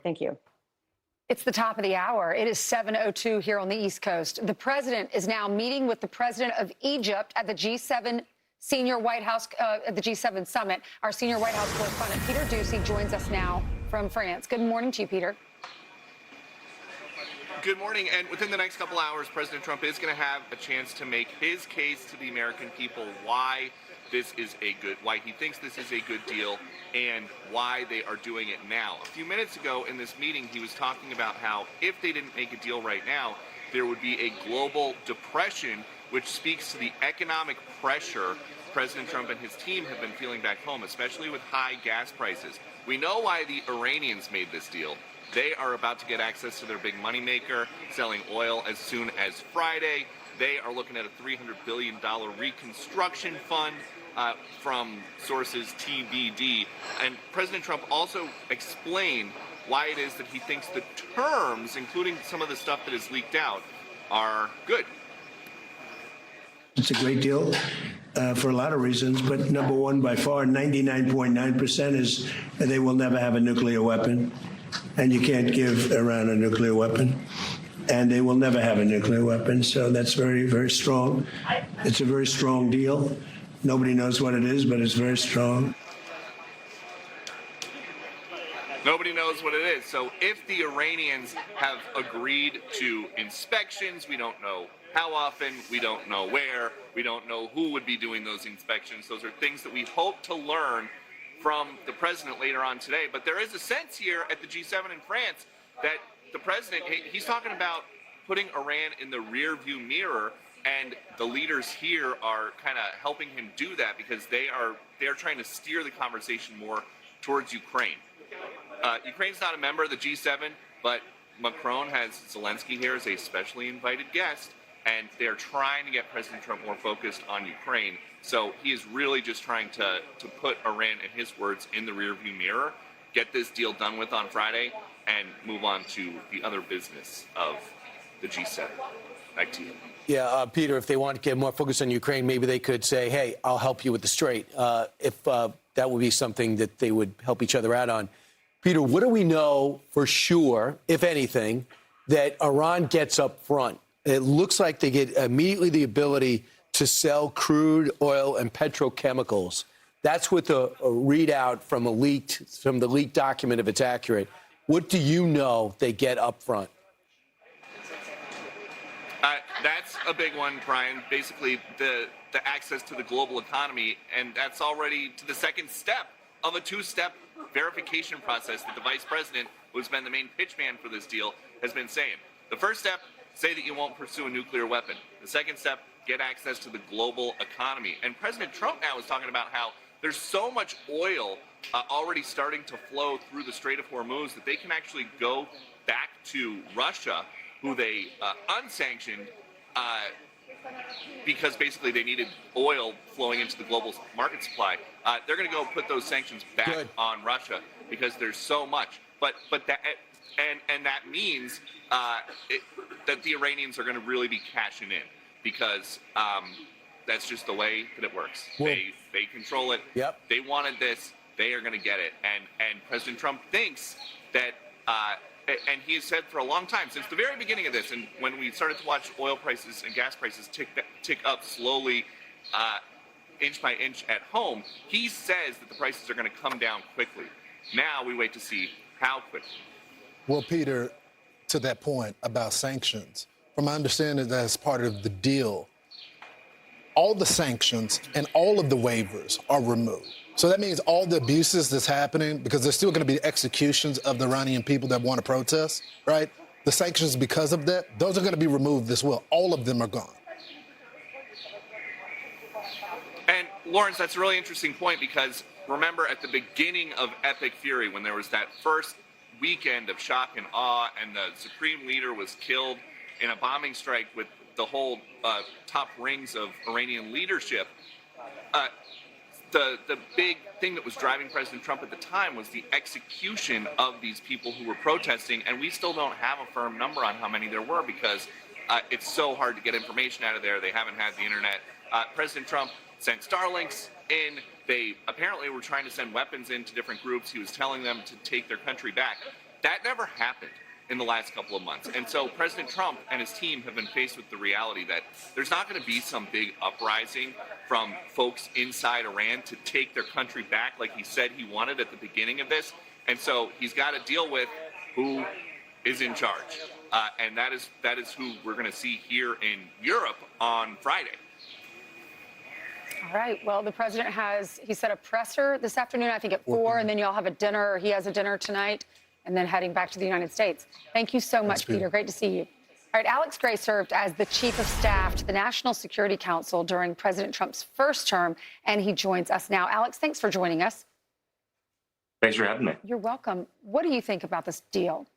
Thank you. It's the top of the hour. It is 7:02 here on the East Coast. The president is now meeting with the president of Egypt at the G7 senior White House at the G7 summit. Our senior White House correspondent Peter Doocy joins us now from France. Good morning to you, Peter. Good morning. And within the next couple hours, President Trump is going to have a chance to make his case to the American people why he thinks this is a good deal and why they are doing it now. A few minutes ago in this meeting, he was talking about how if they didn't make a deal right now, there would be a global depression, which speaks to the economic pressure President Trump and his team have been feeling back home, especially with high gas prices. We know why the Iranians made this deal. They are about to get access to their big moneymaker, selling oil as soon as Friday. They are looking at a $300 billion reconstruction fund from sources TBD. And President Trump also explained why it is that he thinks the terms, including some of the stuff that is leaked out, are good. It's a great deal for a lot of reasons, but number one, by far, 99.9% is they will never have a nuclear weapon, and you can't give Iran a nuclear weapon, and they will never have a nuclear weapon, so that's very, very strong. It's a very strong deal. Nobody knows what it is, but it's very strong. Nobody knows what it is. So if the Iranians have agreed to inspections, we don't know how often, we don't know where, we don't know who would be doing those inspections. Those are things that we hope to learn from the president later on today. But there is a sense here at the G7 in France that the president, he's talking about putting Iran in the rearview mirror, and the leaders here are kind of helping him do that because they're trying to steer the conversation more towards Ukraine. Ukraine's not a member of the G7, but Macron has Zelensky here as a specially invited guest, and they're trying to get President Trump more focused on Ukraine. So he is really just trying to put Iran, in his words, in the rearview mirror, get this deal done with on Friday, and move on to the other business of the G7. Back to you. Yeah, Peter, if they want to get more focus on Ukraine, maybe they could say, hey, I'll help you with the Strait, if that would be something that they would help each other out on. Peter, what do we know for sure, if anything, that Iran gets up front? It looks like they get immediately the ability to sell crude oil and petrochemicals. That's with a readout from the leaked document, if it's accurate. What do you know they get up front? That's a big one, Brian. Basically, the access to the global economy, and that's already to the second step of a two-step verification process that the vice president, who's been the main pitchman for this deal, has been saying. The first step, say that you won't pursue a nuclear weapon. The second step, get access to the global economy. And President Trump now is talking about how there's so much oil already starting to flow through the Strait of Hormuz that they can actually go back to Russia, who they unsanctioned because basically they needed oil flowing into the global market supply. They're going to go put those sanctions back on Russia because there's so much. But that and that means that the Iranians are going to really be cashing in because that's just the way that it works. Well, they control it. Yep. They wanted this. They are going to get it. And President Trump thinks that. And he has said for a long time, since the very beginning of this, and when we started to watch oil prices and gas prices tick up slowly, inch by inch at home, he says that the prices are going to come down quickly. Now we wait to see how quickly. Well, Peter, to that point about sanctions, from my understanding, that's part of the deal. All the sanctions and all of the waivers are removed. So that means all the abuses that's happening, because there's still going to be executions of the Iranian people that want to protest, right? The sanctions because of that, those are going to be removed as well. All of them are gone. And Lawrence, that's a really interesting point because remember at the beginning of Epic Fury, when there was that first weekend of shock and awe and the supreme leader was killed in a bombing strike with the whole top rings of Iranian leadership, the big thing that was driving President Trump at the time was the execution of these people who were protesting, and we still don't have a firm number on how many there were because it's so hard to get information out of there. They haven't had the internet. President Trump sent Starlinks in. They apparently were trying to send weapons into different groups. He was telling them to take their country back. That never happened in the last couple of months. And so President Trump and his team have been faced with the reality that there's not going to be some big uprising from folks inside Iran to take their country back like he said he wanted at the beginning of this. And so he's got to deal with who is in charge. And that is who we're going to see here in Europe on Friday. All right. Well, the president he set a presser this afternoon, I think at 4, and then y'all have a dinner, or he has a dinner tonight, and then heading back to the United States. Thank you so much, Peter. Great to see you. All right, Alex Gray served as the chief of staff to the National Security Council during President Trump's first term, and he joins us now. Alex, thanks for joining us. Thanks for having me. You're welcome. What do you think about this deal?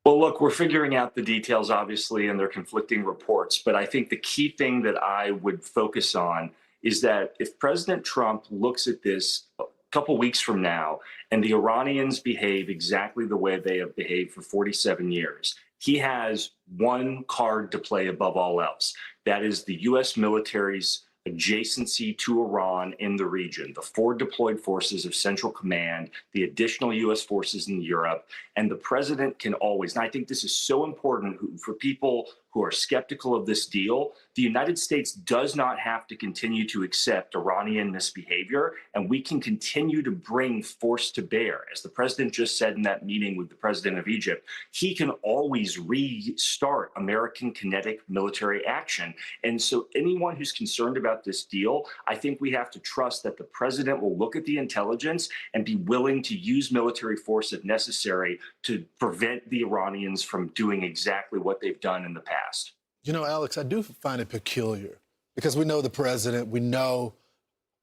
Well, look, we're figuring out the details, obviously, and they're conflicting reports. But I think the key thing that I would focus on is that if President Trump looks at this a couple weeks from now and the Iranians behave exactly the way they have behaved for 47 years, he has one card to play above all else. That is the U.S. military's adjacency to Iran in the region, the forward deployed forces of Central Command, the additional U.S. forces in Europe, and the president can always, and I think this is so important for people who are skeptical of this deal, the United States does not have to continue to accept Iranian misbehavior, and we can continue to bring force to bear. As the president just said in that meeting with the president of Egypt, he can always restart American kinetic military action. And so anyone who's concerned about this deal, I think we have to trust that the president will look at the intelligence and be willing to use military force if necessary to prevent the Iranians from doing exactly what they've done in the past. You know, Alex, I do find it peculiar because we know the president, we know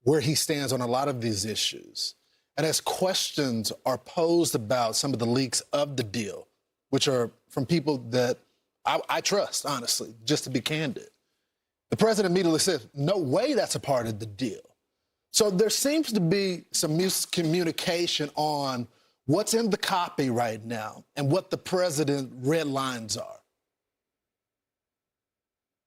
where he stands on a lot of these issues. And as questions are posed about some of the leaks of the deal, which are from people that I trust, honestly, just to be candid, the president immediately says, no way that's a part of the deal. So there seems to be some miscommunication on what's in the copy right now and what the president's red lines are.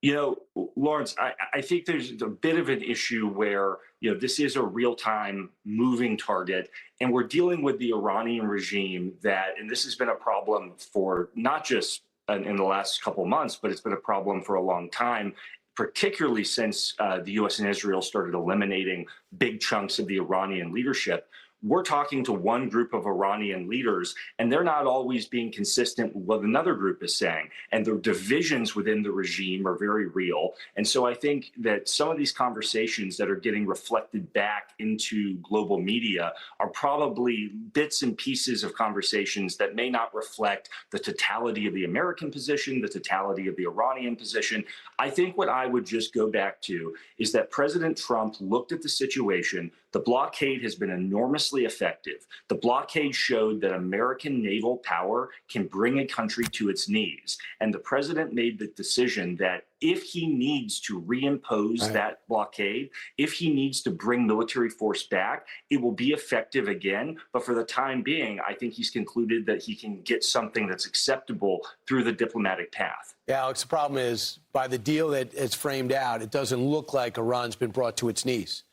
You know, Lawrence, I think there's a bit of an issue where, you know, this is a real-time moving target, and we're dealing with the Iranian regime that, and this has been a problem for not just in the last couple of months, but it's been a problem for a long time, particularly since the U.S. and Israel started eliminating big chunks of the Iranian leadership. We're talking to one group of Iranian leaders, and they're not always being consistent with what another group is saying. And the divisions within the regime are very real. And so I think that some of these conversations that are getting reflected back into global media are probably bits and pieces of conversations that may not reflect the totality of the American position, the totality of the Iranian position. I think what I would just go back to is that President Trump looked at the situation. The blockade has been enormously effective. The blockade showed that American naval power can bring a country to its knees. And the president made the decision that if he needs to reimpose that blockade, if he needs to bring military force back, it will be effective again. But for the time being, I think he's concluded that he can get something that's acceptable through the diplomatic path. Yeah, Alex, the problem is by the deal that it's framed out, it doesn't look like Iran's been brought to its knees.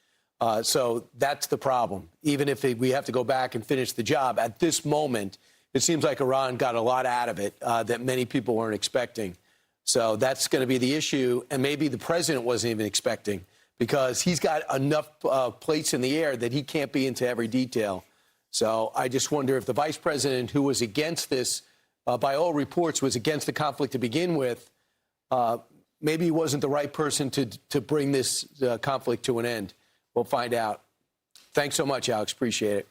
So that's the problem. Even if we have to go back and finish the job, at this moment, it seems like Iran got a lot out of it that many people weren't expecting. So that's going to be the issue. And maybe the president wasn't even expecting because he's got enough plates in the air that he can't be into every detail. So I just wonder if the vice president, who was against this, by all reports, was against the conflict to begin with, maybe he wasn't the right person to bring this conflict to an end. We'll find out. Thanks so much, Alex. Appreciate it.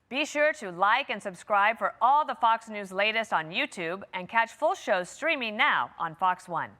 Be sure to like and subscribe for all the Fox News latest on YouTube and catch full shows streaming now on Fox One.